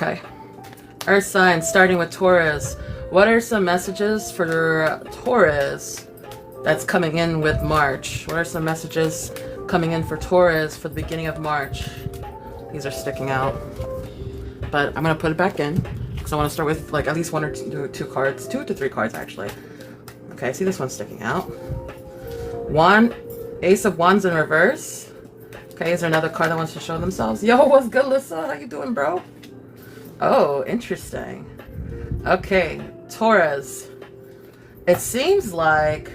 Okay. Earth signs, starting with Taurus. What are some messages for Taurus that's coming in with March? What are some messages coming in for Taurus for the beginning of March? These are sticking out. But I'm going to put it back in because I want to start with like at least one or two cards. 2 to 3 cards actually. Okay, I see this one sticking out. One, Ace of Wands in reverse. Okay, is there another card that wants to show themselves? Yo, what's good, Lissa? How you doing, bro? Oh, interesting. Okay, Taurus. It seems like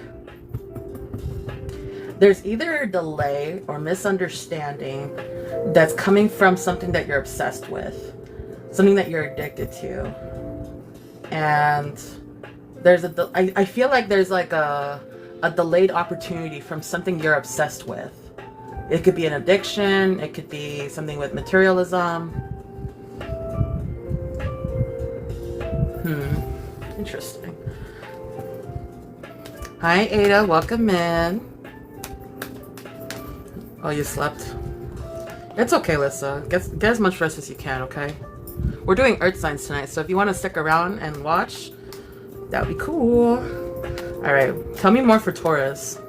there's either a delay or misunderstanding that's coming from something that you're obsessed with. Something that you're addicted to. And there's I feel like there's like a delayed opportunity from something you're obsessed with. It could be an addiction. It could be something with materialism. Interesting. Hi, Ada. Welcome in. Oh, you slept? It's okay, Lissa. Get as much rest as you can, okay? We're doing Earth signs tonight, so if you want to stick around and watch, that would be cool. Alright, tell me more for Taurus.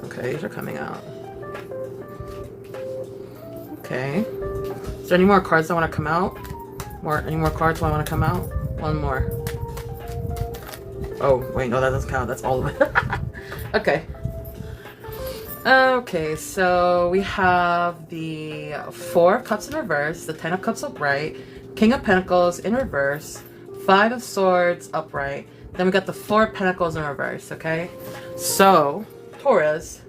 Okay, these are coming out. Okay. Is there any more cards that want to come out? Any more cards that want to come out? One more. Oh, wait, no, that doesn't count. That's all of it. Okay. Okay, so we have the 4 of Cups in reverse, the 10 of Cups upright, King of Pentacles in reverse, 5 of Swords upright, then we got the 4 of Pentacles in reverse, okay? So, Taurus,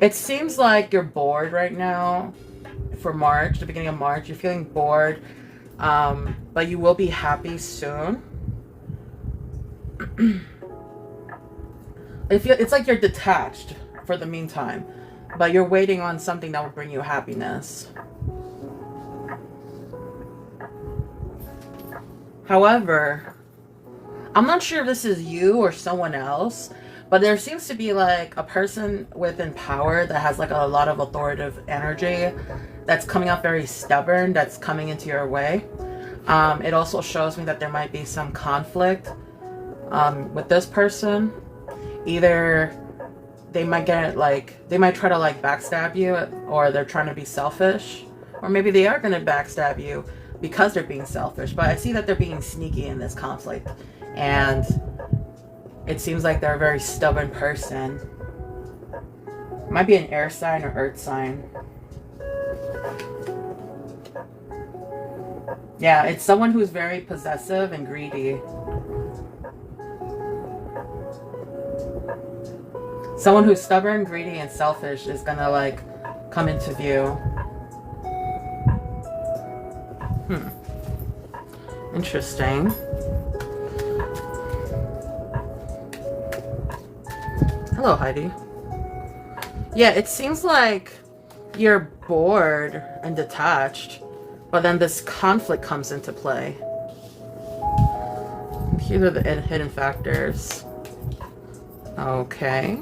it seems like you're bored right now for March, the beginning of March. You're feeling bored, but you will be happy soon. It's like you're detached for the meantime, but you're waiting on something that will bring you happiness. However, I'm not sure if this is you or someone else, but there seems to be like a person within power that has like a lot of authoritative energy that's coming up very stubborn, that's coming into your way. It also shows me that there might be some conflict with this person. Either they might they might try to like backstab you, or they're trying to be selfish, or maybe they are going to backstab you because they're being selfish. But I see that they're being sneaky in this conflict, and it seems like they're a very stubborn person. Might be an air sign or earth sign. Yeah, it's someone who's very possessive and greedy. Someone who's stubborn, greedy, and selfish is gonna like come into view. Interesting. Hello, Heidi. Yeah, it seems like you're bored and detached, but then this conflict comes into play. Here are the hidden factors. Okay.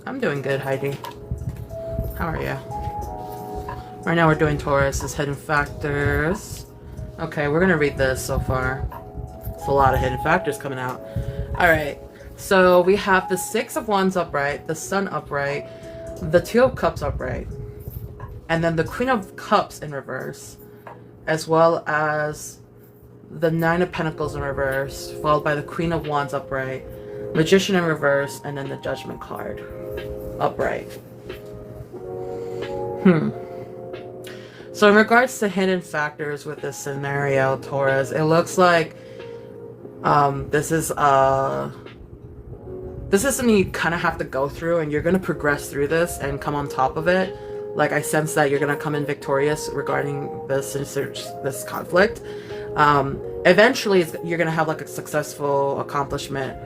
I'm doing good, Heidi. How are you? Right now we're doing Taurus's hidden factors. Okay, we're gonna read this so far. It's a lot of hidden factors coming out. Alright, so we have the 6 of Wands upright, the Sun upright, the 2 of Cups upright, and then the Queen of Cups in reverse, as well as the 9 of Pentacles in reverse, followed by the Queen of Wands upright, Magician in reverse, and then the Judgment card upright. So in regards to hidden factors with this scenario, Taurus, it looks like this is something you kind of have to go through, and you're going to progress through this and come on top of it. Like, I sense that you're going to come in victorious regarding this conflict. Eventually you're going to have like a successful accomplishment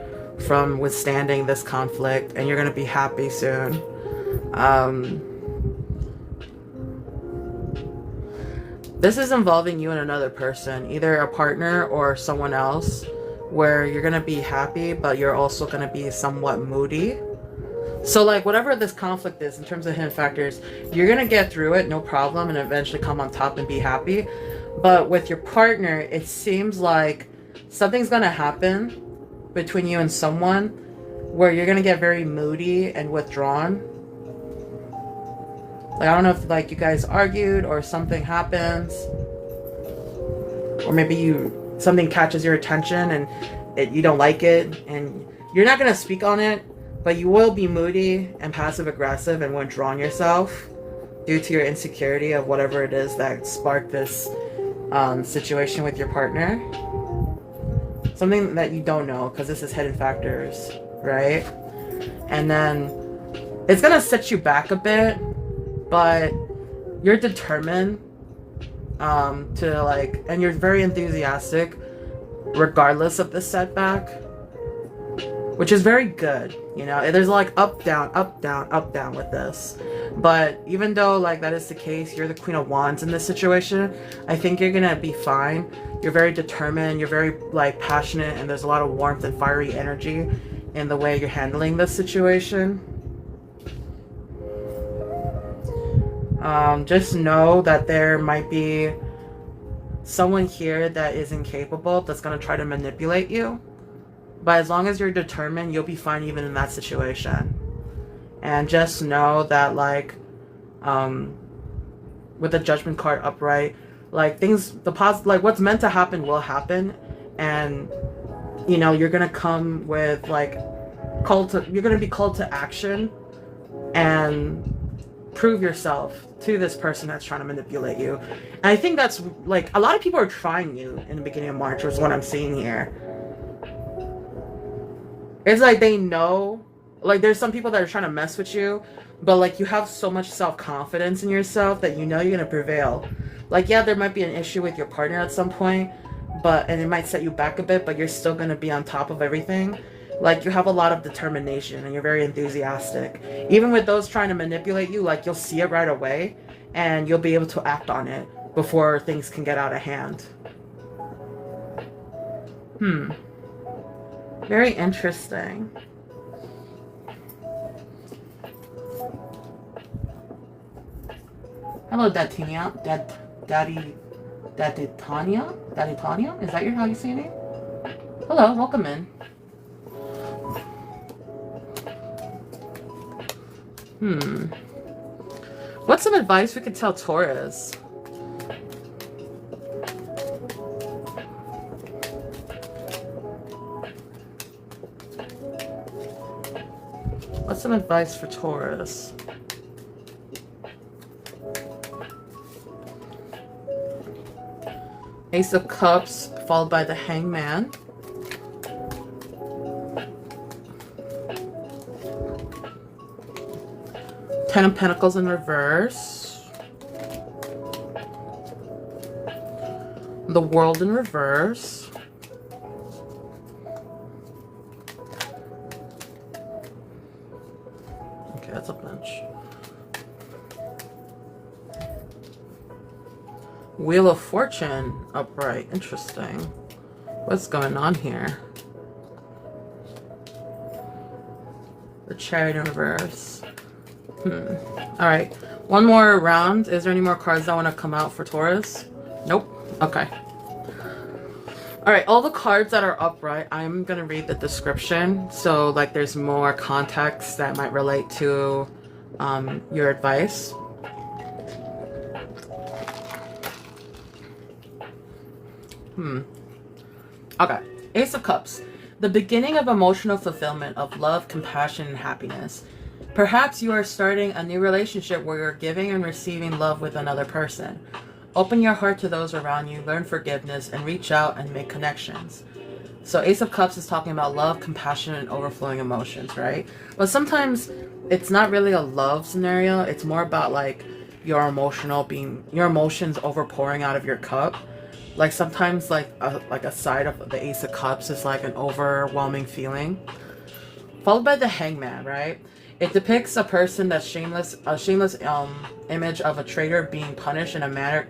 from withstanding this conflict, and you're going to be happy soon. This is involving you and another person, either a partner or someone else, where you're going to be happy, but you're also going to be somewhat moody. So like whatever this conflict is in terms of hidden factors, you're going to get through it, no problem, and eventually come on top and be happy. But with your partner, it seems like something's going to happen between you and someone where you're going to get very moody and withdrawn. Like, I don't know if like you guys argued or something happens, or maybe something catches your attention and you don't like it, and you're not going to speak on it, but you will be moody and passive aggressive and withdrawn yourself due to your insecurity of whatever it is that sparked this situation with your partner. Something that you don't know, because this is hidden factors, right? And then it's going to set you back a bit, but you're determined to like, and you're very enthusiastic regardless of the setback, which is very good. You know, there's like up, down, up, down, up, down with this. But even though like that is the case, you're the Queen of Wands in this situation, I think you're gonna be fine. You're very determined, you're very like passionate, and there's a lot of warmth and fiery energy in the way you're handling this situation. Just know that there might be someone here that is incapable, that's going to try to manipulate you. But as long as you're determined, you'll be fine even in that situation. And just know that like, with the Judgment card upright, like like what's meant to happen will happen. And, you know, you're going to come with like, you're going to be called to action and prove yourself to this person that's trying to manipulate you. And I think that's like a lot of people are trying you in the beginning of March, is what I'm seeing here. It's like they know, like there's some people that are trying to mess with you, but like you have so much self-confidence in yourself that you know you're gonna prevail. Like, yeah, there might be an issue with your partner at some point, and it might set you back a bit, but you're still gonna be on top of everything. Like, you have a lot of determination and you're very enthusiastic. Even with those trying to manipulate you, like, you'll see it right away and you'll be able to act on it before things can get out of hand. Very interesting. Hello, Daddy Tanya? Is that how you say your name? Hello, welcome in. What's some advice we could tell Taurus? What's some advice for Taurus? Ace of Cups followed by the Hangman. Ten of Pentacles in reverse. The World in reverse. Okay, that's a bunch. Wheel of Fortune upright. Interesting. What's going on here? The Chariot in reverse. Alright, one more round. Is there any more cards that want to come out for Taurus? Nope. Okay. Alright, all the cards that are upright, I'm going to read the description. So, like, there's more context that might relate to your advice. Okay. Ace of Cups. The beginning of emotional fulfillment of love, compassion, and happiness. Perhaps you are starting a new relationship where you're giving and receiving love with another person. Open your heart to those around you, learn forgiveness, and reach out and make connections. So Ace of Cups is talking about love, compassion, and overflowing emotions, right? But sometimes it's not really a love scenario. It's more about like your emotions overpouring out of your cup. Like sometimes like a side of the Ace of Cups is like an overwhelming feeling. Followed by the Hangman, right? It depicts a person that's shameless, a shameless image of a traitor being punished in a manner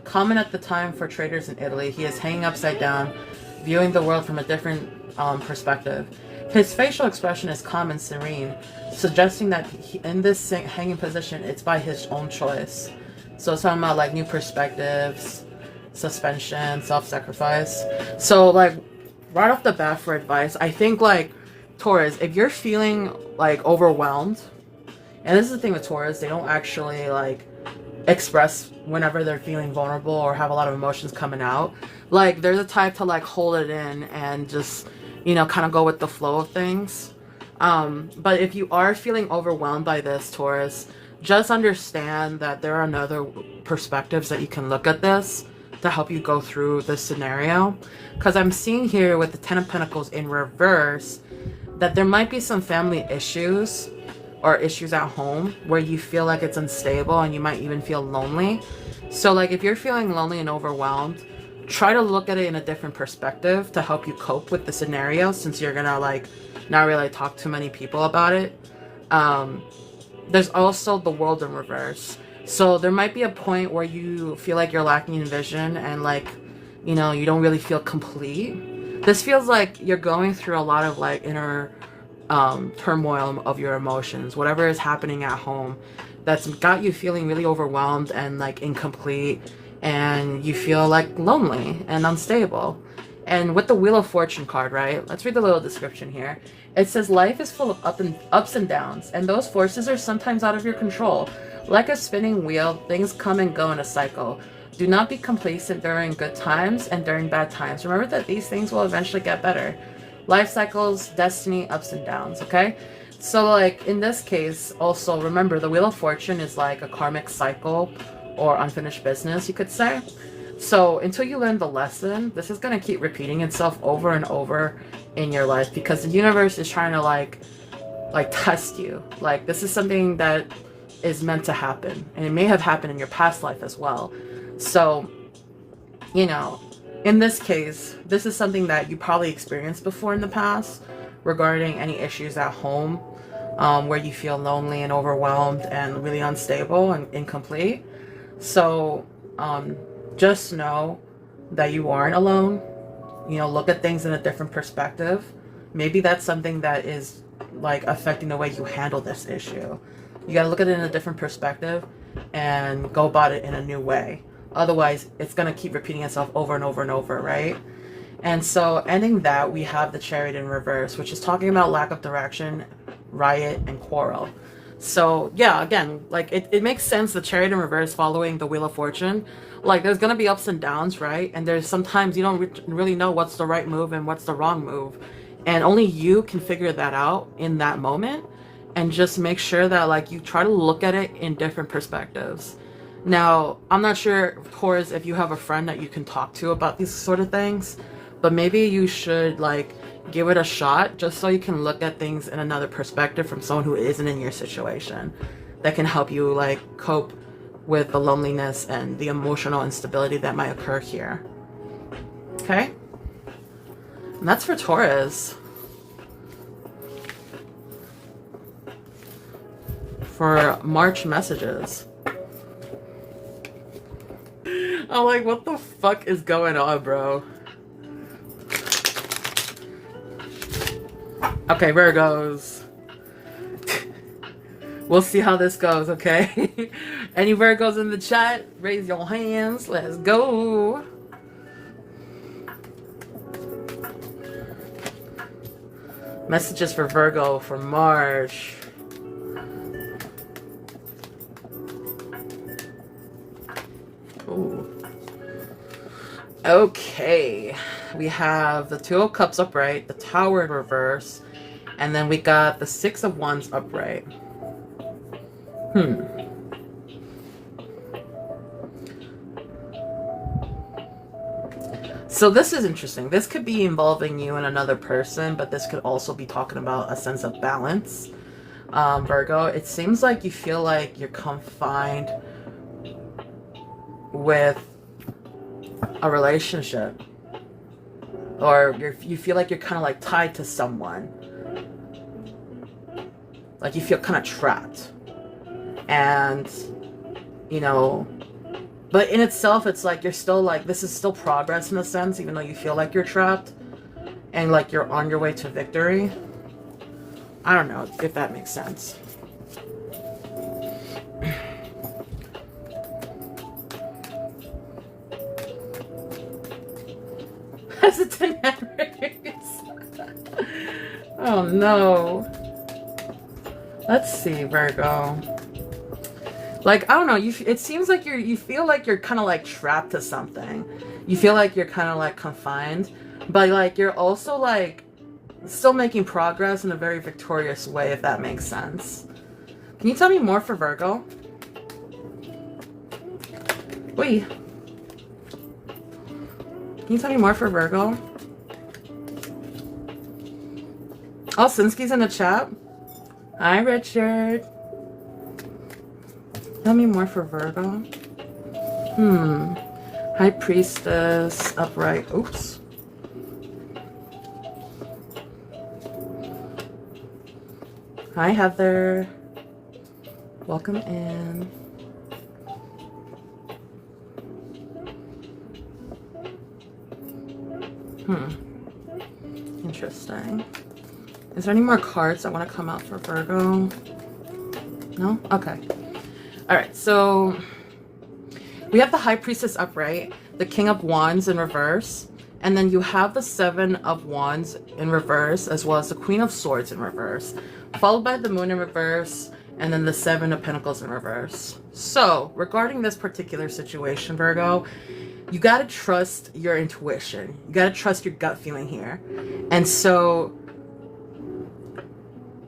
common at the time for traitors in Italy. He is hanging upside down, viewing the world from a different perspective. His facial expression is calm and serene, suggesting that in this hanging position, it's by his own choice. So it's talking about like new perspectives, suspension, self-sacrifice. So like right off the bat for advice, I think like Taurus, if you're feeling like overwhelmed, and this is the thing with Taurus, they don't actually like express whenever they're feeling vulnerable or have a lot of emotions coming out. Like they're the type to like hold it in and just, you know, kind of go with the flow of things. But if you are feeling overwhelmed by this, Taurus, just understand that there are other perspectives that you can look at this to help you go through this scenario. Because I'm seeing here with the Ten of Pentacles in reverse that there might be some family issues or issues at home where you feel like it's unstable and you might even feel lonely. So like if you're feeling lonely and overwhelmed, try to look at it in a different perspective to help you cope with the scenario, since you're gonna like not really talk to many people about it. There's also the World in reverse. So there might be a point where you feel like you're lacking in vision and like, you know, you don't really feel complete. This feels like you're going through a lot of like inner turmoil of your emotions, whatever is happening at home that's got you feeling really overwhelmed and like incomplete, and you feel like lonely and unstable. And with the Wheel of Fortune card, right? Let's read the little description here. It says life is full of ups and downs, and those forces are sometimes out of your control. Like a spinning wheel, things come and go in a cycle. Do not be complacent during good times and during bad times. Remember that these things will eventually get better. Life cycles, destiny, ups and downs, okay? So like in this case, also remember the Wheel of Fortune is like a karmic cycle or unfinished business, you could say. So until you learn the lesson, this is going to keep repeating itself over and over in your life, because the universe is trying to like test you. Like this is something that is meant to happen, and it may have happened in your past life as well. So, you know, in this case, this is something that you probably experienced before in the past regarding any issues at home, where you feel lonely and overwhelmed and really unstable and incomplete. So just know that you aren't alone. You know, look at things in a different perspective. Maybe that's something that is like affecting the way you handle this issue. You got to look at it in a different perspective and go about it in a new way. Otherwise, it's going to keep repeating itself over and over and over, right? And so ending that, we have the Chariot in reverse, which is talking about lack of direction, riot, and quarrel. So yeah, again, like it makes sense, the Chariot in reverse following the Wheel of Fortune. Like there's going to be ups and downs, right? And there's sometimes you don't really know what's the right move and what's the wrong move. And only you can figure that out in that moment. And just make sure that like you try to look at it in different perspectives. Now, I'm not sure, Taurus, if you have a friend that you can talk to about these sort of things, but maybe you should like give it a shot just so you can look at things in another perspective from someone who isn't in your situation, that can help you like cope with the loneliness and the emotional instability that might occur here. Okay? And that's for Taurus. For March messages. I'm like, what the fuck is going on, bro? Okay, Virgos. We'll see how this goes, okay? Any Virgos in the chat? Raise your hands. Let's go. Messages for Virgo for March. Ooh. Okay, we have the Two of Cups upright, the Tower in reverse, and then we got the Six of Wands upright. So this is interesting. This could be involving you and another person, but this could also be talking about a sense of balance. Virgo, it seems like you feel like you're confined with a relationship, or you feel like you're kind of like tied to someone. Like you feel kind of trapped. And, you know, but in itself, it's like you're still like, this is still progress in a sense, even though you feel like you're trapped and like you're on your way to victory. I don't know if that makes sense. Hesitant memories. Oh no. Let's see, Virgo. Like, I don't know, it seems like you feel like you're kind of like trapped to something. You feel like you're kind of like confined, but like you're also like still making progress in a very victorious way, if that makes sense. Can you tell me more for Virgo? Wait. Can you tell me more for Virgo? Oh, Sinski's in the chat. Hi, Richard. Tell me more for Virgo. High Priestess, upright. Oops. Hi, Heather. Welcome in. Interesting. Is there any more cards that want to come out for Virgo? No? Okay. Alright, so we have the High Priestess upright, the King of Wands in reverse, and then you have the Seven of Wands in reverse, as well as the Queen of Swords in reverse, followed by the Moon in reverse, and then the Seven of Pentacles in reverse. So, regarding this particular situation, Virgo, you gotta trust your intuition. You gotta trust your gut feeling here. And so,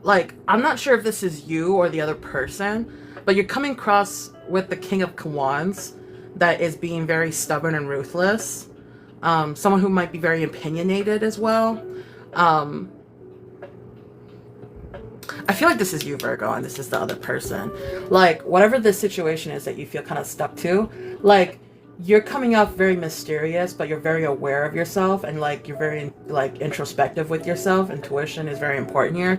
like, I'm not sure if this is you or the other person, but you're coming across with the King of Wands that is being very stubborn and ruthless. Someone who might be very opinionated as well. I feel like this is you, Virgo, and this is the other person. Like, whatever the situation is that you feel kind of stuck to, like, you're coming off very mysterious, but you're very aware of yourself, and like you're very like introspective with yourself. Intuition is very important here.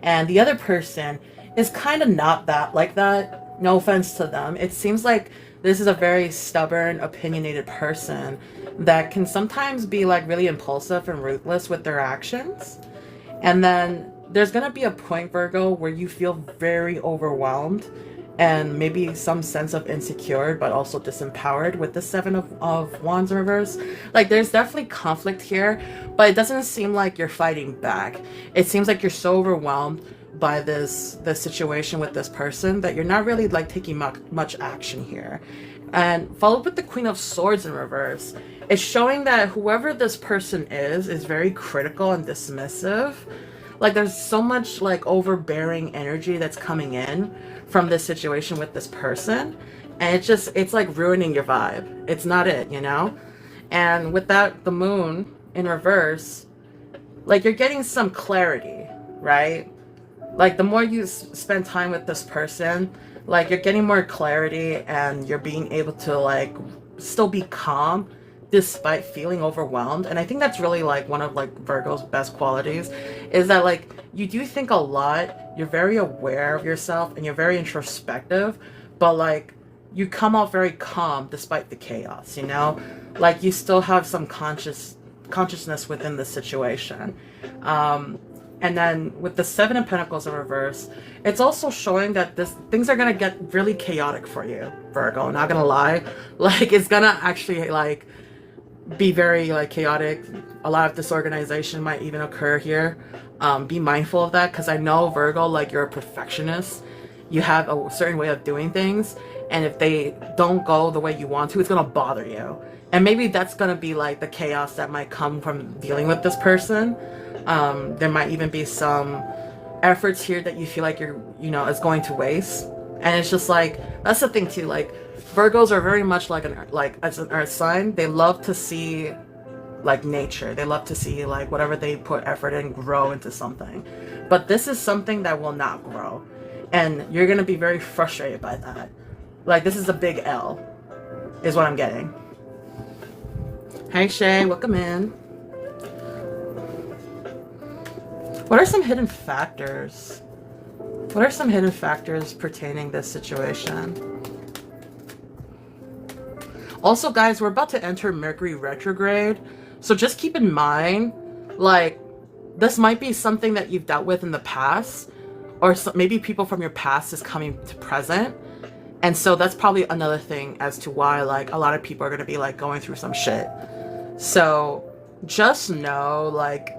And the other person is kind of not that like that. No offense to them. It seems like this is a very stubborn, opinionated person that can sometimes be like really impulsive and ruthless with their actions. And then there's gonna be a point, Virgo, where you feel very overwhelmed and maybe some sense of insecure, but also disempowered with the Seven of Wands in reverse. Like, there's definitely conflict here, but it doesn't seem like you're fighting back. It seems like you're so overwhelmed by this situation with this person that you're not really like taking much action here. And followed with the Queen of Swords in reverse, it's showing that whoever this person is very critical and dismissive. Like, there's so much like overbearing energy that's coming in from this situation with this person, and it's like ruining your vibe. It's not it, you know? And with that, the Moon in reverse, like, you're getting some clarity, right? Like, the more you spend time with this person, like, you're getting more clarity, and you're being able to like still be calm despite feeling overwhelmed. And I think that's really like one of like Virgo's best qualities, is that like you do think a lot, you're very aware of yourself, and you're very introspective, but like you come out very calm despite the chaos, you know? Like, you still have some consciousness within the situation. And then with the Seven of Pentacles in reverse, it's also showing that things are gonna get really chaotic for you, Virgo. Not gonna lie, like, it's gonna actually like be very like chaotic. A lot of disorganization might even occur here. Be mindful of that, because I know, Virgo, like, you're a perfectionist. You have a certain way of doing things, and if they don't go the way you want to, it's gonna bother you. And maybe that's gonna be like the chaos that might come from dealing with this person. There might even be some efforts here that you feel like is going to waste. And it's just like, that's the thing too, like, Virgos are very much like as an earth sign. They love to see like nature. They love to see like whatever they put effort in grow into something. But this is something that will not grow, and you're gonna be very frustrated by that. Like, this is a big L, is what I'm getting. Hey Shay, welcome in. What are some hidden factors What are some hidden factors pertaining this situation? Also, guys, we're about to enter Mercury retrograde. So just keep in mind, like, this might be something that you've dealt with in the past, or maybe people from your past is coming to present. And so that's probably another thing as to why, like, a lot of people are going to be, like, going through some shit. So just know, like,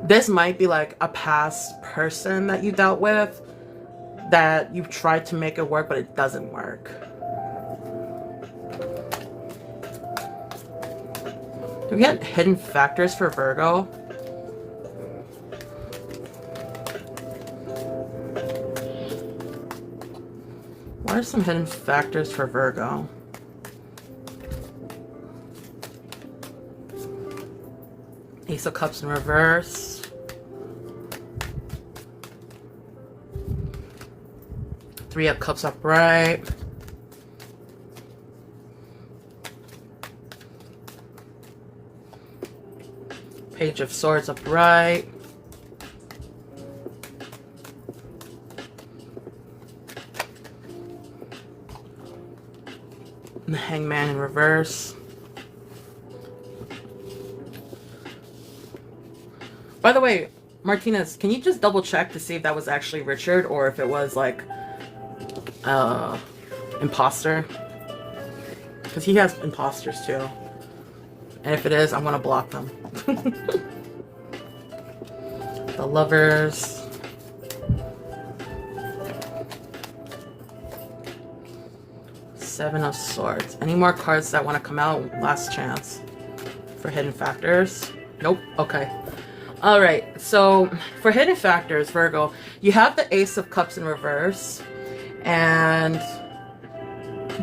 this might be, like, a past person that you dealt with that you've tried to make it work, but it doesn't work. Do we get hidden factors for Virgo? What are some hidden factors for Virgo? Ace of Cups in reverse. Three of Cups upright. Page of Swords upright. And the Hangman in reverse. By the way, Martinez, can you just double check to see if that was actually Richard or if it was like imposter? Because he has imposters too. And if it is, I'm gonna block them. The Lovers. Seven of Swords. Any more cards that want to come out? Last chance for hidden factors. Nope. Okay. All right. So for hidden factors, Virgo, you have the Ace of Cups in reverse, and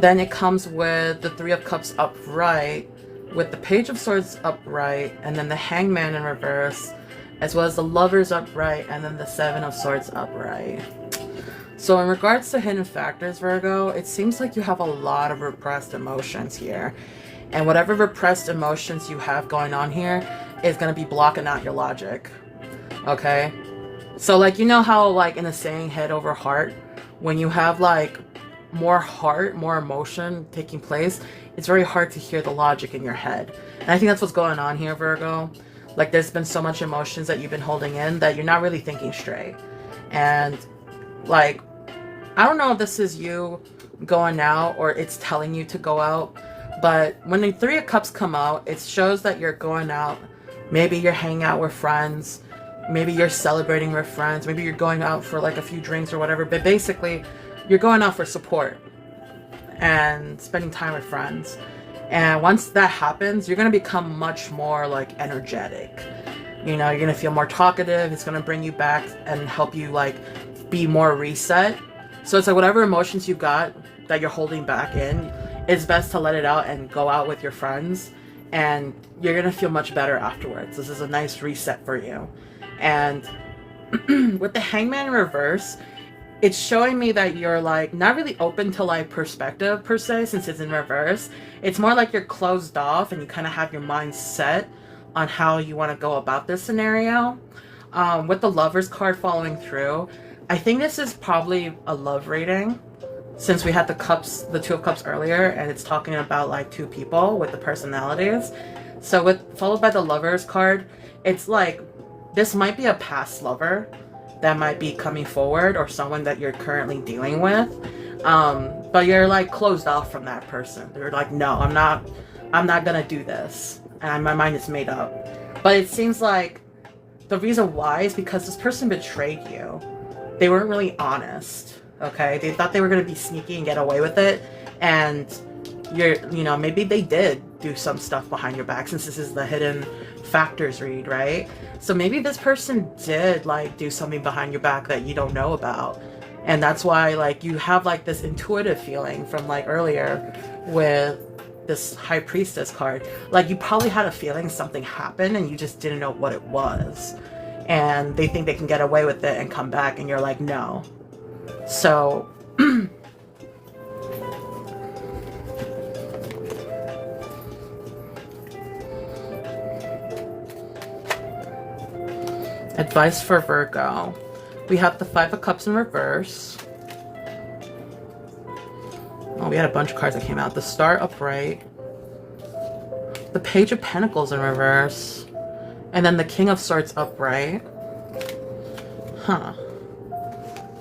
then it comes with the Three of Cups upright, with the Page of Swords upright, and then the Hangman in reverse, as well as the Lovers upright, and then the Seven of Swords upright. So in regards to hidden factors, Virgo, it seems like you have a lot of repressed emotions here. And whatever repressed emotions you have going on here is going to be blocking out your logic. Okay? So, like, you know how, like, in the saying, head over heart, when you have, like, more heart, more emotion taking place, it's very hard to hear the logic in your head. And I think that's what's going on here, Virgo. Like, there's been so much emotions that you've been holding in that you're not really thinking straight. And, like, I don't know if this is you going out or it's telling you to go out, but when the Three of Cups come out, it shows that you're going out. Maybe you're hanging out with friends. Maybe you're celebrating with friends. Maybe you're going out for like a few drinks or whatever, but basically you're going out for support and spending time with friends. And once that happens, you're going to become much more like energetic. You know, you're going to feel more talkative. It's going to bring you back and help you like be more reset. So it's like whatever emotions you got that you're holding back in, it's best to let it out and go out with your friends, and you're going to feel much better afterwards. This is a nice reset for you. And with the Hangman in reverse, it's showing me that you're like not really open to like perspective per se, since it's in reverse. It's more like you're closed off and you kind of have your mind set on how you want to go about this scenario. With the Lovers card following through, I think this is probably a love reading, since we had the Two of Cups earlier, and it's talking about like two people with the personalities. So followed by the Lovers card, it's like this might be a past lover that might be coming forward, or someone that you're currently dealing with. But you're like closed off from that person. You're like, no, I'm not gonna do this, and my mind is made up. But it seems like the reason why is because this person betrayed you. They weren't really honest, okay? They thought they were going to be sneaky and get away with it, and maybe they did do some stuff behind your back, since this is the hidden factors read, right? So maybe this person did like do something behind your back that you don't know about, and that's why like you have like this intuitive feeling from like earlier with this High Priestess card. Like you probably had a feeling something happened and you just didn't know what it was. And they think they can get away with it and come back, and you're like, no. So, advice for Virgo. We have the Five of Cups in reverse. Oh, we had a bunch of cards that came out. The Star upright. The Page of Pentacles in reverse. And then the King of Swords upright. Huh.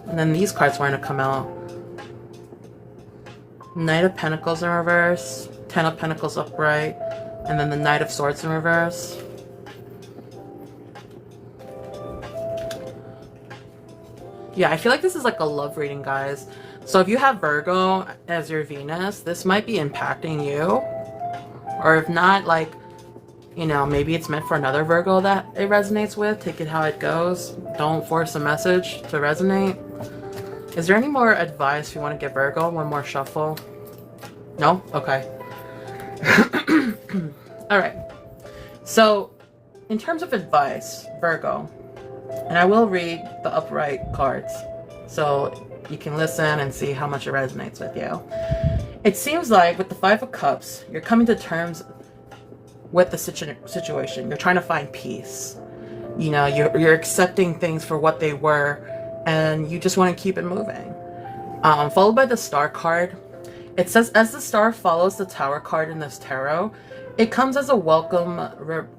And then these cards weren't to come out. Knight of Pentacles in reverse. Ten of Pentacles upright. And then the Knight of Swords in reverse. Yeah, I feel like this is like a love reading, guys. So if you have Virgo as your Venus, this might be impacting you. Or if not, like, you know, maybe it's meant for another Virgo that it resonates with. Take it how it goes. Don't force a message to resonate. Is there any more advice you want to give Virgo? One more shuffle? No? Okay. Alright. So, in terms of advice, Virgo, and I will read the upright cards so you can listen and see how much it resonates with you. It seems like with the Five of Cups, you're coming to terms with the situation. You're trying to find peace. You know, you're accepting things for what they were, and you just want to keep it moving. Followed by the Star card. It says, as the Star follows the Tower card in this tarot, it comes as a welcome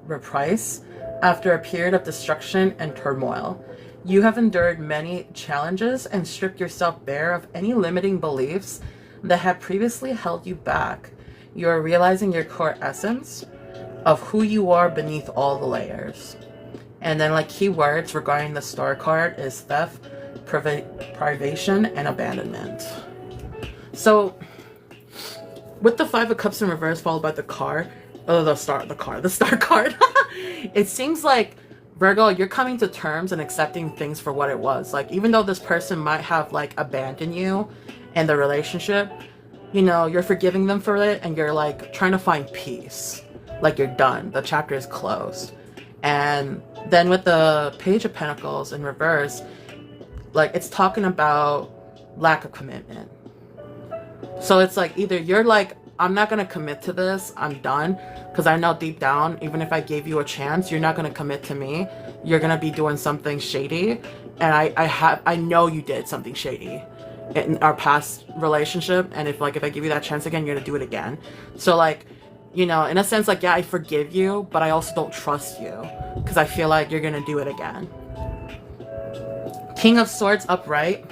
reprise after a period of destruction and turmoil. You have endured many challenges and stripped yourself bare of any limiting beliefs that had previously held you back. You are realizing your core essence of who you are beneath all the layers. And then, like, keywords regarding the Star card is theft, privation, and abandonment. So with the Five of Cups in reverse followed by the Star card, it seems like, Virgo, you're coming to terms and accepting things for what it was. Like, even though this person might have, like, abandoned you in the relationship, you know, you're forgiving them for it, and you're, like, trying to find peace. Like, you're done. The chapter is closed. And then with the Page of Pentacles in reverse, like, it's talking about lack of commitment. So it's like, either you're like, I'm not going to commit to this, I'm done, because I know deep down, even if I gave you a chance, you're not going to commit to me. You're going to be doing something shady, and I know you did something shady in our past relationship, and if I give you that chance again, you're going to do it again. So, like, you know, in a sense, like, yeah, I forgive you, but I also don't trust you, because I feel like you're going to do it again. King of Swords upright.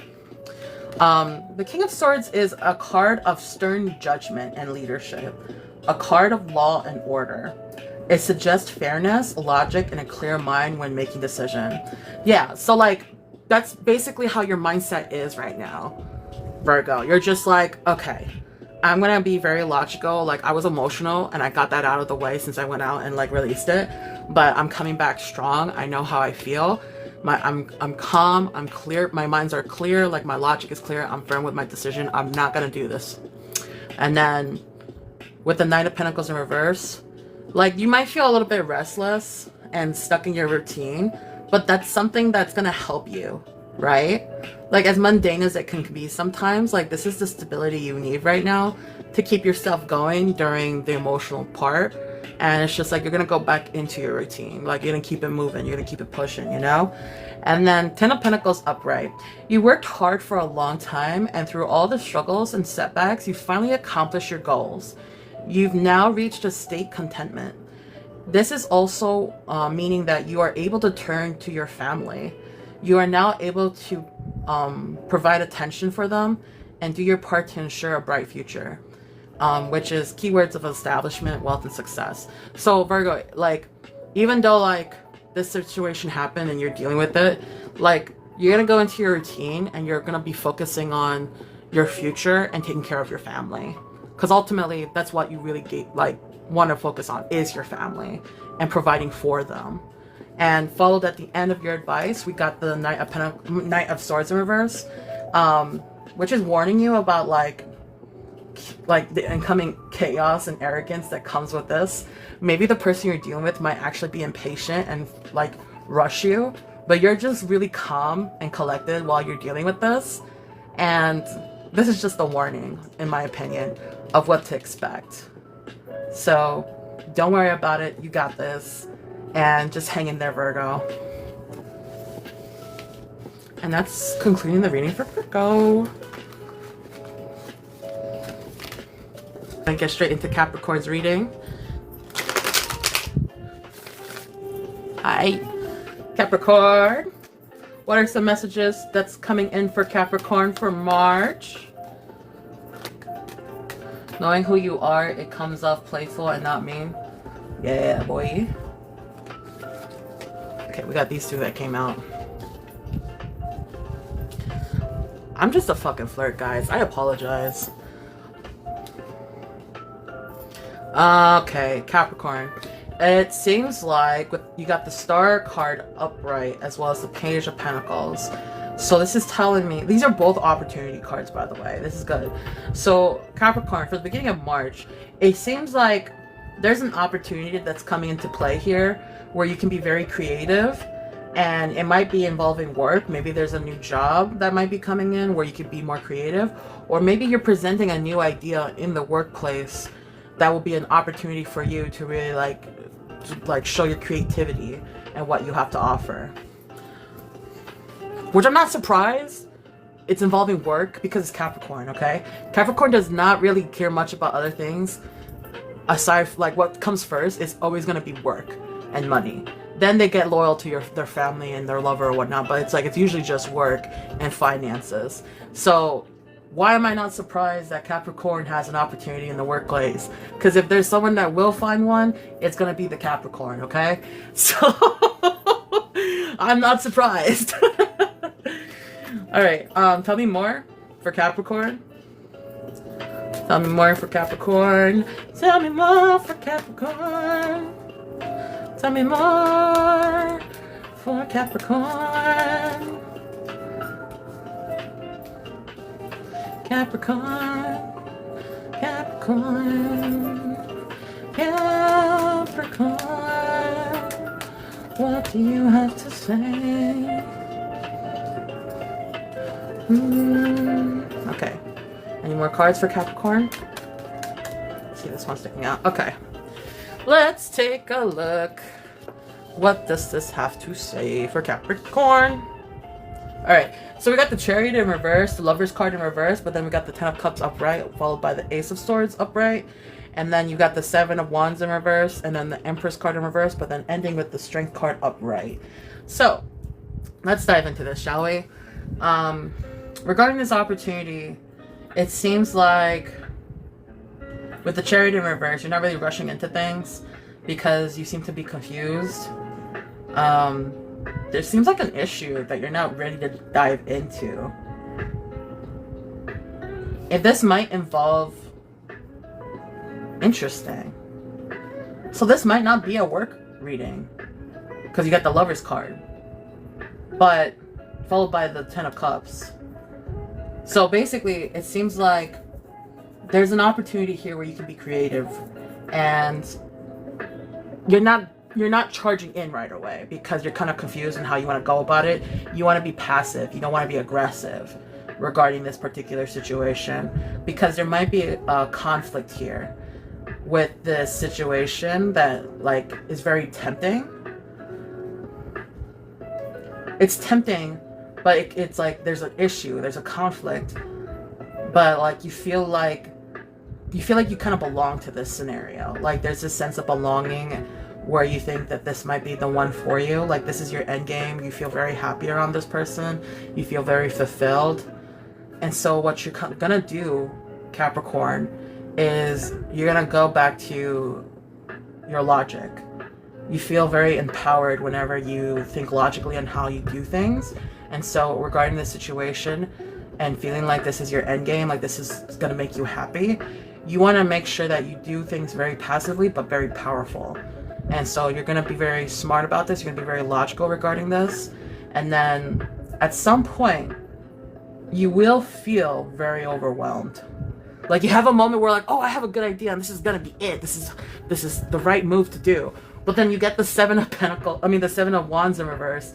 The King of Swords is a card of stern judgment and leadership, a card of law and order. It suggests fairness, logic, and a clear mind when making decisions. Yeah, so, like, that's basically how your mindset is right now, Virgo. You're just like, okay, I'm gonna be very logical. Like, I was emotional, and I got that out of the way since I went out and, like, released it. But I'm coming back strong. I know how I feel. I'm calm, I'm clear, my minds are clear, like, my logic is clear, I'm firm with my decision, I'm not gonna do this. And then with the Knight of Pentacles in reverse, like, you might feel a little bit restless and stuck in your routine, but that's something that's gonna help you, right? Like, as mundane as it can be sometimes, like, this is the stability you need right now to keep yourself going during the emotional part. And it's just like, you're going to go back into your routine. Like, you're going to keep it moving. You're going to keep it pushing, you know? And then Ten of Pentacles upright. You worked hard for a long time, and through all the struggles and setbacks, you finally accomplished your goals. You've now reached a state contentment. This is also meaning that you are able to turn to your family. You are now able to provide attention for them and do your part to ensure a bright future. Which is keywords of establishment, wealth, and success. So, Virgo, like, even though, like, this situation happened and you're dealing with it, like, you're gonna go into your routine and you're gonna be focusing on your future and taking care of your family. Because ultimately, that's what you really want to focus on, is your family and providing for them. And followed at the end of your advice, we got the Knight of Swords in reverse, which is warning you about, like the incoming chaos and arrogance that comes with this. Maybe the person you're dealing with might actually be impatient and, like, rush you, but you're just really calm and collected while you're dealing with this. And this is just a warning, in my opinion, of what to expect. So don't worry about it. You got this. And just hang in there, Virgo. And that's concluding the reading for Virgo. And get straight into Capricorn's reading. Hi, Capricorn. What are some messages that's coming in for Capricorn for March? Knowing who you are, it comes off playful and not mean. Yeah, boy. Okay, we got these two that came out. I'm just a fucking flirt, guys. I apologize. Okay, Capricorn. It seems like you got the Star card upright as well as the Page of Pentacles. So this is telling me, these are both opportunity cards, by the way. This is good. So Capricorn, for the beginning of March, it seems like there's an opportunity that's coming into play here where you can be very creative, and it might be involving work. Maybe there's a new job that might be coming in where you could be more creative, or maybe you're presenting a new idea in the workplace that will be an opportunity for you to really like show your creativity and what you have to offer. Which I'm not surprised it's involving work, because it's Capricorn, okay? Capricorn does not really care much about other things aside from, like, what comes first is always going to be work and money. Then they get loyal to their family and their lover or whatnot, but it's usually just work and finances. So why am I not surprised that Capricorn has an opportunity in the workplace? Because if there's someone that will find one, it's going to be the Capricorn, okay? So I'm not surprised. Alright, tell me more for Capricorn. Tell me more for Capricorn. Tell me more for Capricorn. Tell me more for Capricorn. Capricorn, Capricorn, Capricorn, what do you have to say? Okay, any more cards for Capricorn? Let's see, this one's sticking out. Okay, let's take a look. What does this have to say for Capricorn? Alright, so we got the Chariot in reverse, the Lover's card in reverse, but then we got the Ten of Cups upright, followed by the Ace of Swords upright, and then you got the Seven of Wands in reverse, and then the Empress card in reverse, but then ending with the Strength card upright. So, let's dive into this, shall we? Regarding this opportunity, it seems like with the Chariot in reverse, you're not really rushing into things because you seem to be confused. There seems like an issue that you're not ready to dive into. If this might involve... Interesting. So this might not be a work reading, because you got the Lover's card, but followed by the Ten of Cups. So basically, it seems like there's an opportunity here where you can be creative, and you're not charging in right away because you're kind of confused on how you want to go about it. You want to be passive. You don't want to be aggressive regarding this particular situation, because there might be a conflict here with this situation that like is very tempting. It's tempting, but it's like there's an issue, there's a conflict, but like you feel like you kind of belong to this scenario. Like there's this sense of belonging where you think that this might be the one for you. Like this is your end game. You feel very happy around this person. You feel very fulfilled. And so what you're gonna do, Capricorn, is you're gonna go back to your logic. You feel very empowered whenever you think logically on how you do things. And so regarding this situation and feeling like this is your end game, like this is gonna make you happy, you wanna make sure that you do things very passively but very powerful. And so you're going to be very smart about this. You're going to be very logical regarding this. And then at some point, you will feel very overwhelmed. Like you have a moment where like, oh, I have a good idea and this is going to be it. This is the right move to do. But then you get the the Seven of Wands in reverse,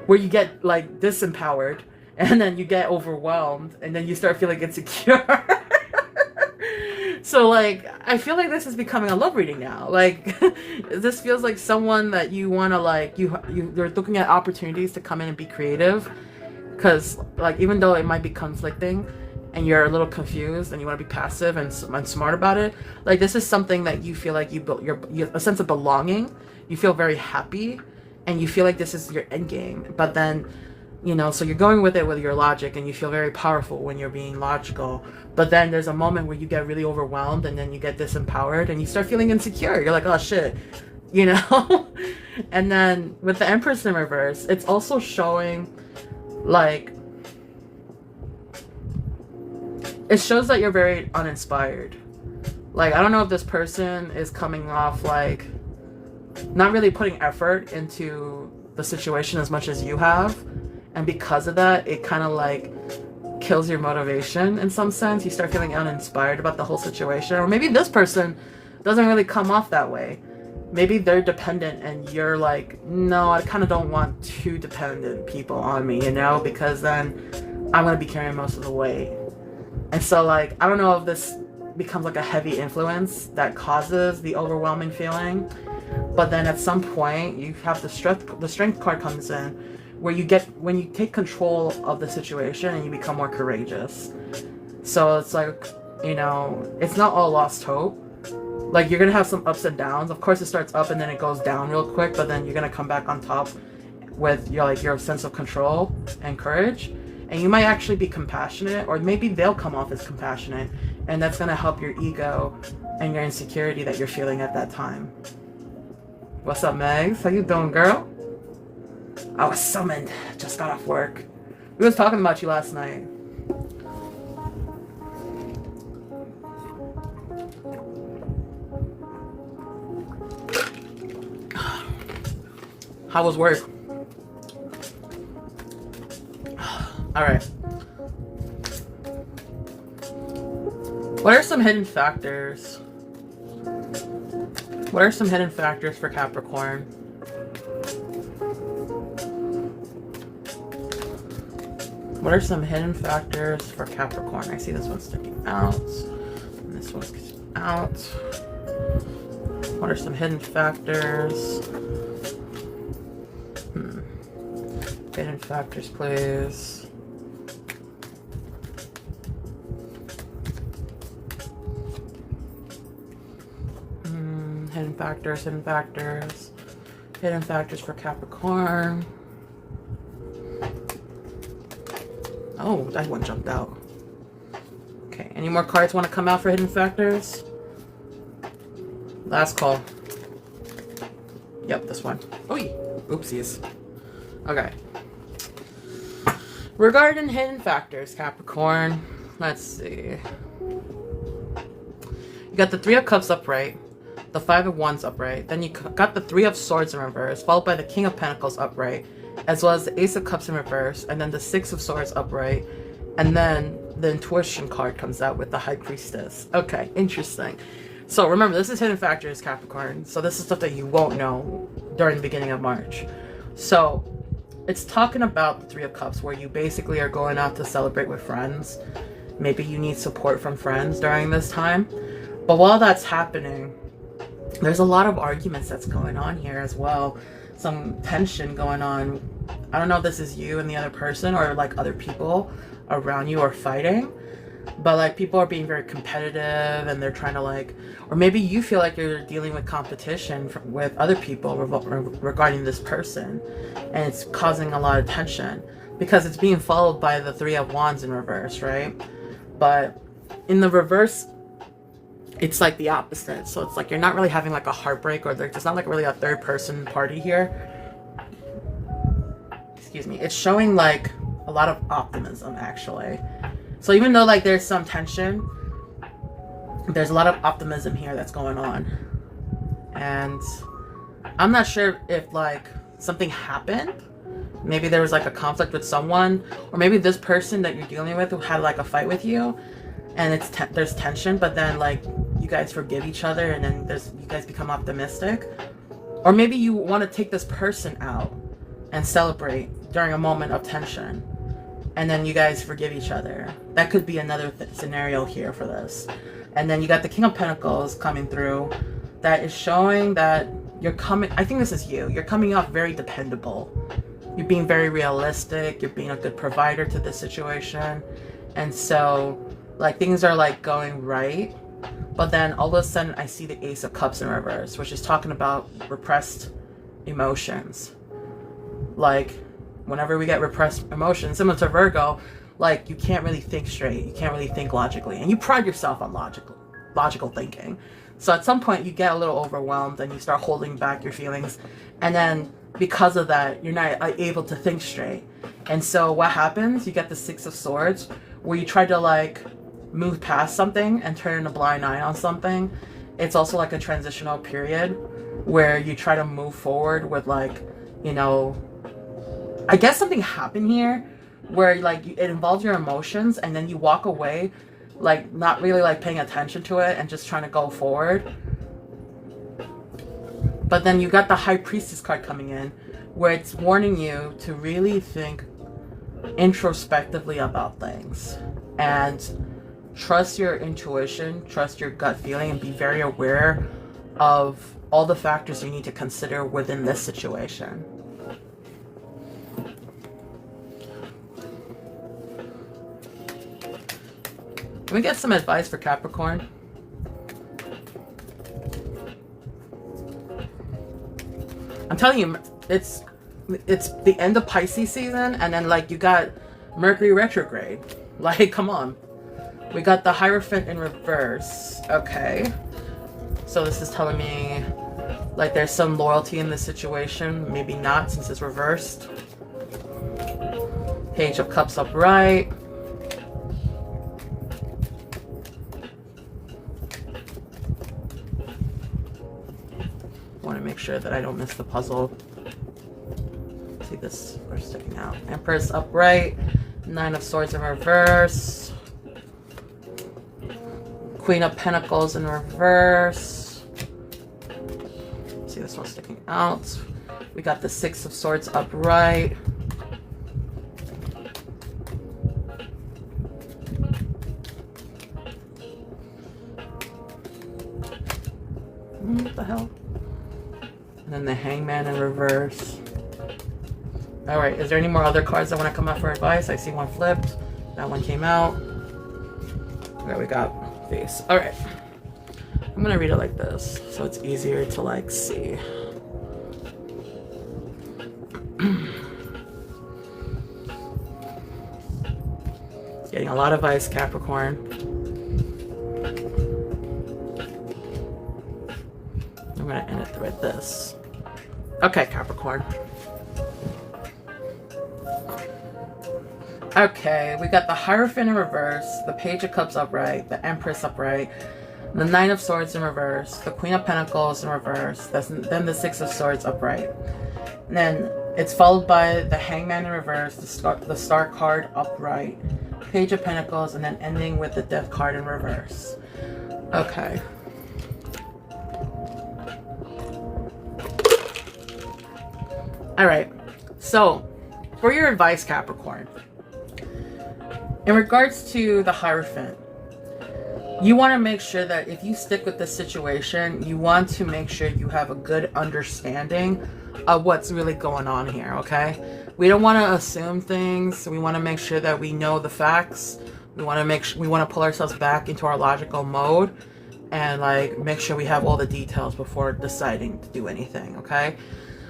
where you get like disempowered, and then you get overwhelmed, and then you start feeling insecure. So, like, I feel like this is becoming a love reading now. Like, this feels like someone that you want to, like, you're looking at opportunities to come in and be creative. Because like, even though it might be conflicting and you're a little confused and you want to be passive and smart about it, like this is something that you feel like you built your a sense of belonging. You feel very happy and you feel like this is your end game. But then, you know, so you're going with it with your logic and you feel very powerful when you're being logical. But then there's a moment where you get really overwhelmed and then you get disempowered and you start feeling insecure. You're like, oh shit, you know? And then with the Empress in reverse, it's also showing like, it shows that you're very uninspired. Like, I don't know if this person is coming off like not really putting effort into the situation as much as you have. And because of that, it kind of like kills your motivation in some sense. You start feeling uninspired about the whole situation. Or maybe this person doesn't really come off that way. Maybe they're dependent and you're like, no, I kind of don't want two dependent people on me, you know, because then I'm going to be carrying most of the weight. And so like, I don't know if this becomes like a heavy influence that causes the overwhelming feeling. But then at some point you have the strength card comes in where when you take control of the situation and you become more courageous. So it's like, you know, it's not all lost hope. Like, you're gonna have some ups and downs. Of course it starts up and then it goes down real quick, but then you're gonna come back on top with your sense of control and courage. And you might actually be compassionate, or maybe they'll come off as compassionate, and that's gonna help your ego and your insecurity that you're feeling at that time. What's up, Megs? How you doing, girl? I was summoned. Just got off work. We was talking about you last night. How was work? Alright. What are some hidden factors? What are some hidden factors for Capricorn? What are some hidden factors for Capricorn? I see this one sticking out. And this one's out. What are some hidden factors? Hidden factors, please. Hidden factors, hidden factors. Hidden factors for Capricorn. Oh, that one jumped out. Okay, any more cards want to come out for hidden factors? Last call. Yep, this one. Oopsies. Okay. Regarding hidden factors, Capricorn, let's see. You got the Three of Cups upright, the Five of Wands upright, then you got the Three of Swords in reverse, followed by the King of Pentacles upright, as well as the Ace of Cups in reverse, and then the Six of Swords upright, and then the Intuition card comes out with the High Priestess. Okay, interesting. So remember, this is hidden factors, Capricorn. So this is stuff that you won't know during the beginning of March. So it's talking about the Three of Cups, where you basically are going out to celebrate with friends. Maybe you need support from friends during this time. But while that's happening, there's a lot of arguments that's going on here as well. Some tension going on. I don't know if this is you and the other person, or like other people around you are fighting. But like, people are being very competitive and they're trying to like, or maybe you feel like you're dealing with competition with other people regarding this person, and it's causing a lot of tension because it's being followed by the Three of Wands in reverse, right? But in the reverse, it's like the opposite. So it's like you're not really having like a heartbreak, or there's not like really a third person party here. Excuse me. It's showing like a lot of optimism, actually. So even though like there's some tension, there's a lot of optimism here that's going on. And I'm not sure if like something happened. Maybe there was like a conflict with someone, or maybe this person that you're dealing with had like a fight with you, and there's tension, but then like you guys forgive each other, and then you guys become optimistic. Or maybe you want to take this person out and celebrate during a moment of tension, and then you guys forgive each other. That could be another scenario here for this. And then you got the King of Pentacles coming through, that is showing that you're coming, I think this is you, you're coming off very dependable. you're being very realistic, you're being a good provider to the situation, and so like things are like going right. But then all of a sudden I see the Ace of Cups in reverse, which is talking about repressed emotions. Like whenever we get repressed emotions, similar to Virgo, like you can't really think straight, you can't really think logically, and you pride yourself on logical thinking. So at some point you get a little overwhelmed and you start holding back your feelings, and then because of that you're not able to think straight. And so what happens, you get the Six of Swords, where you try to like move past something and turn a blind eye on something. It's also like a transitional period where you try to move forward with like, you know, I guess something happened here where like it involves your emotions, and then you walk away like not really like paying attention to it and just trying to go forward. But then you got the High Priestess card coming in, where it's warning you to really think introspectively about things and trust your intuition, trust your gut feeling, and be very aware of all the factors you need to consider within this situation. Can we get some advice for Capricorn? I'm telling you, it's the end of Pisces season, and then like you got Mercury retrograde. Like, come on. We got the Hierophant in reverse. Okay. So this is telling me like there's some loyalty in this situation. Maybe not, since it's reversed. Page of Cups upright. Want to make sure that I don't miss the puzzle. See this, we're sticking out. Empress upright. Nine of Swords in reverse. Queen of Pentacles in reverse. See this one sticking out. We got the Six of Swords upright. What the hell? And then the Hangman in reverse. Alright, is there any more other cards that want to come out for advice? I see one flipped. That one came out. Okay, we got face. Alright. I'm gonna read it like this, so it's easier to like see. Getting a lot of ice, Capricorn. I'm gonna end it with this. Okay, Capricorn. Okay, we got the Hierophant in reverse, the Page of Cups upright, the Empress upright, the Nine of Swords in reverse, the Queen of Pentacles in reverse, then the Six of Swords upright. And then it's followed by the Hangman in reverse, the Star card upright, Page of Pentacles, and then ending with the Death card in reverse. Okay. Alright, so for your advice, Capricorn, in regards to the Hierophant, you want to make sure that if you stick with this situation, you want to make sure you have a good understanding of what's really going on here, okay? We don't want to assume things. We want to make sure that we know the facts. We want to pull ourselves back into our logical mode and like make sure we have all the details before deciding to do anything, okay?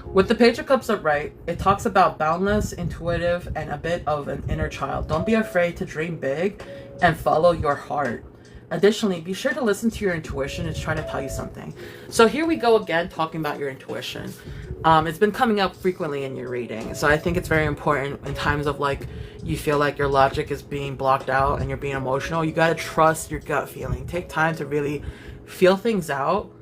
With the Page of Cups upright, it talks about boundless, intuitive, and a bit of an inner child. Don't be afraid to dream big and follow your heart. Additionally, be sure to listen to your intuition. It's trying to tell you something. So here we go again, talking about your intuition. It's been coming up frequently in your reading. So I think it's very important in times of like, you feel like your logic is being blocked out and you're being emotional. You got to trust your gut feeling. Take time to really feel things out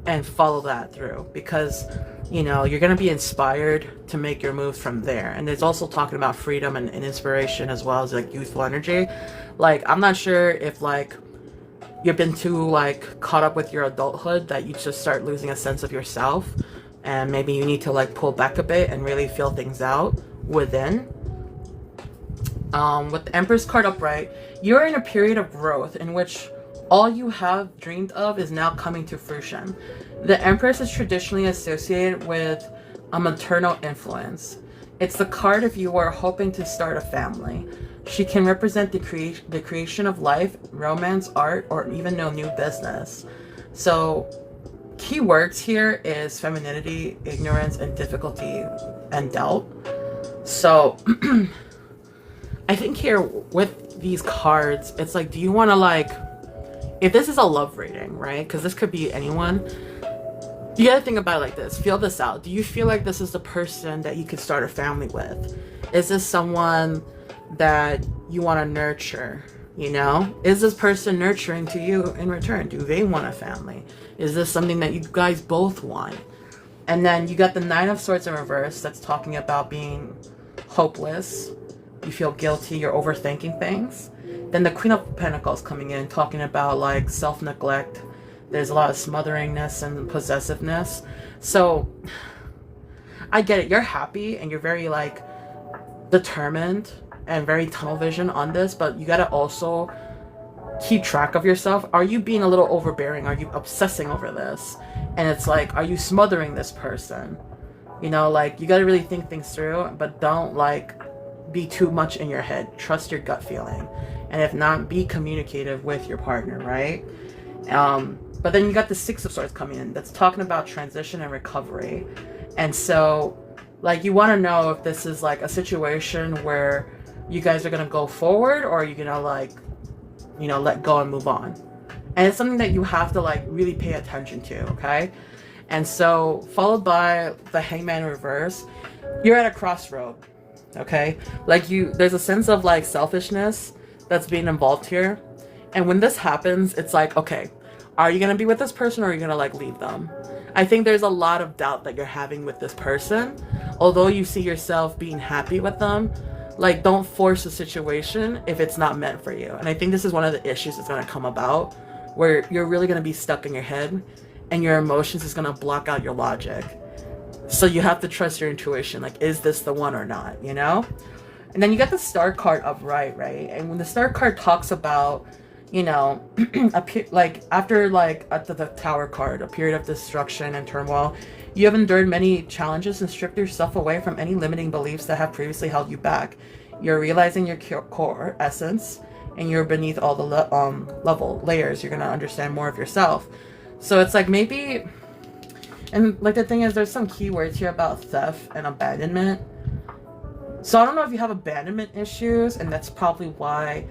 and follow that through, because you know, you're going to be inspired to make your moves from there. And there's also talking about freedom and inspiration as well as like youthful energy. Like, I'm not sure if like you've been too like caught up with your adulthood that you just start losing a sense of yourself, and maybe you need to like pull back a bit and really feel things out within. With the Empress card upright, you're in a period of growth in which all you have dreamed of is now coming to fruition. The Empress is traditionally associated with a maternal influence. It's the card if you are hoping to start a family. She can represent the creation of life, romance, art, or even no new business. So key words here is femininity, ignorance, and difficulty, and doubt. So I think here with these cards, it's like, do you want to like, if this is a love reading, right? Because this could be anyone. You got to think about it like this. Feel this out. Do you feel like this is the person that you could start a family with? Is this someone that you want to nurture? You know, is this person nurturing to you in return? Do they want a family? Is this something that you guys both want? And then you got the Nine of Swords in reverse. That's talking about being hopeless. You feel guilty. You're overthinking things. Then the Queen of Pentacles coming in, talking about like self-neglect. There's a lot of smotheringness and possessiveness. So I get it. You're happy and you're very like determined and very tunnel vision on this, but you got to also keep track of yourself. Are you being a little overbearing? Are you obsessing over this? And it's like, are you smothering this person? You know, like you got to really think things through, but don't like be too much in your head. Trust your gut feeling. And if not, be communicative with your partner, right? But then you got the Six of Swords coming in. That's talking about transition and recovery. And so, like, you want to know if this is, like, a situation where you guys are going to go forward or are you going to, like, you know, let go and move on. And it's something that you have to, like, really pay attention to, okay? And so, followed by the Hangman reverse, you're at a crossroad, okay? Like, there's a sense of, like, selfishness that's being involved here. And when this happens, it's like, okay, are you going to be with this person or are you going to like leave them? I think there's a lot of doubt that you're having with this person. Although you see yourself being happy with them, like don't force a situation if it's not meant for you. And I think this is one of the issues that's going to come about where you're really going to be stuck in your head and your emotions is going to block out your logic. So you have to trust your intuition. Like, is this the one or not, you know? And then you got the Star card upright, right? And when the Star card talks about, you know, like after like at the Tower card, a period of destruction and turmoil, you have endured many challenges and stripped yourself away from any limiting beliefs that have previously held you back. You're realizing your core essence, and you're beneath all the layers. You're gonna understand more of yourself. So it's like maybe, and like the thing is, there's some keywords here about theft and abandonment. So I don't know if you have abandonment issues, and that's probably why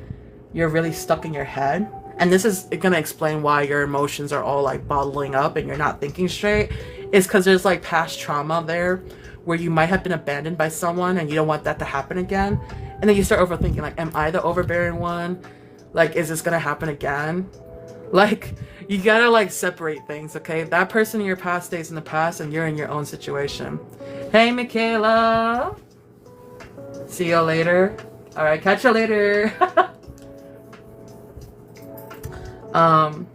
you're really stuck in your head. And this is going to explain why your emotions are all like bottling up and you're not thinking straight. Is because there's like past trauma there where you might have been abandoned by someone and you don't want that to happen again. And then you start overthinking, like, am I the overbearing one? Like, is this going to happen again? Like, you got to like separate things, okay? That person in your past stays in the past and you're in your own situation. Hey, Michaela. See you later. All right, catch you later.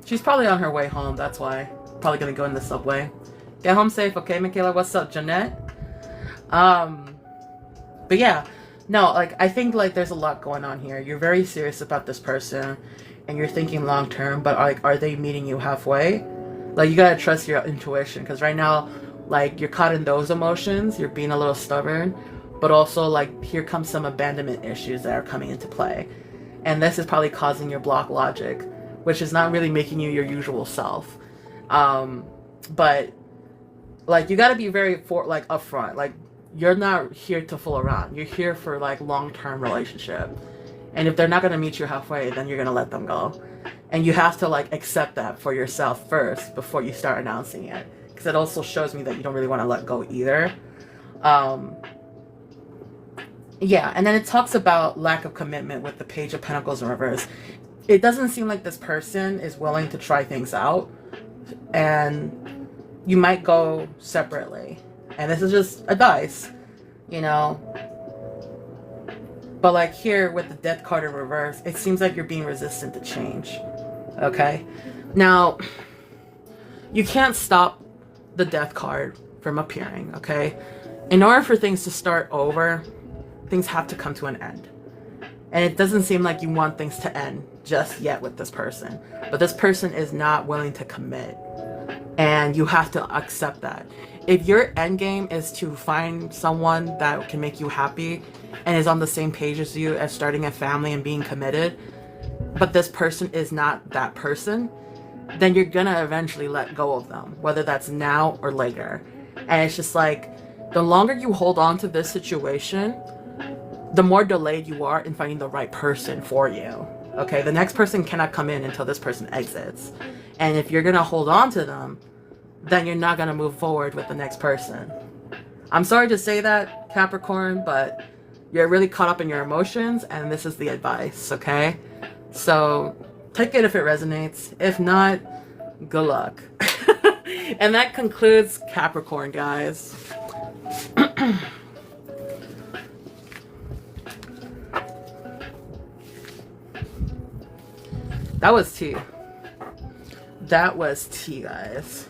She's probably on her way home. That's why. Probably gonna go in the subway. Get home safe, okay, Michaela? What's up, Jeanette? But yeah, no, like I think like there's a lot going on here. You're very serious about this person, and you're thinking long term. But like, are they meeting you halfway? Like, you gotta trust your intuition, because right now, like you're caught in those emotions. You're being a little stubborn, but also like here comes some abandonment issues that are coming into play, and this is probably causing your block logic, which is not really making you your usual self. But like you got to be very like upfront. Like, you're not here to fool around. You're here for like long-term relationship. And if they're not going to meet you halfway, then you're going to let them go. And you have to like accept that for yourself first before you start announcing it. Because it also shows me that you don't really want to let go either. Yeah, and then it talks about lack of commitment with the Page of Pentacles in reverse. It doesn't seem like this person is willing to try things out, and you might go separately. And this is just advice, you know. But like here with the Death card in reverse, it seems like you're being resistant to change. Okay? Now, you can't stop the Death card from appearing, okay? In order for things to start over, things have to come to an end. And it doesn't seem like you want things to end just yet with this person. But this person is not willing to commit. And you have to accept that. If your end game is to find someone that can make you happy and is on the same page as you as starting a family and being committed, but this person is not that person, then you're gonna eventually let go of them, whether that's now or later. And it's just like, the longer you hold on to this situation, the more delayed you are in finding the right person for you. Okay, the next person cannot come in until this person exits. And if you're gonna hold on to them, then you're not gonna move forward with the next person. I'm sorry to say that, Capricorn, but you're really caught up in your emotions, and this is the advice, okay? So take it if it resonates. If not, good luck. And that concludes Capricorn, guys. That was tea. That was tea, guys.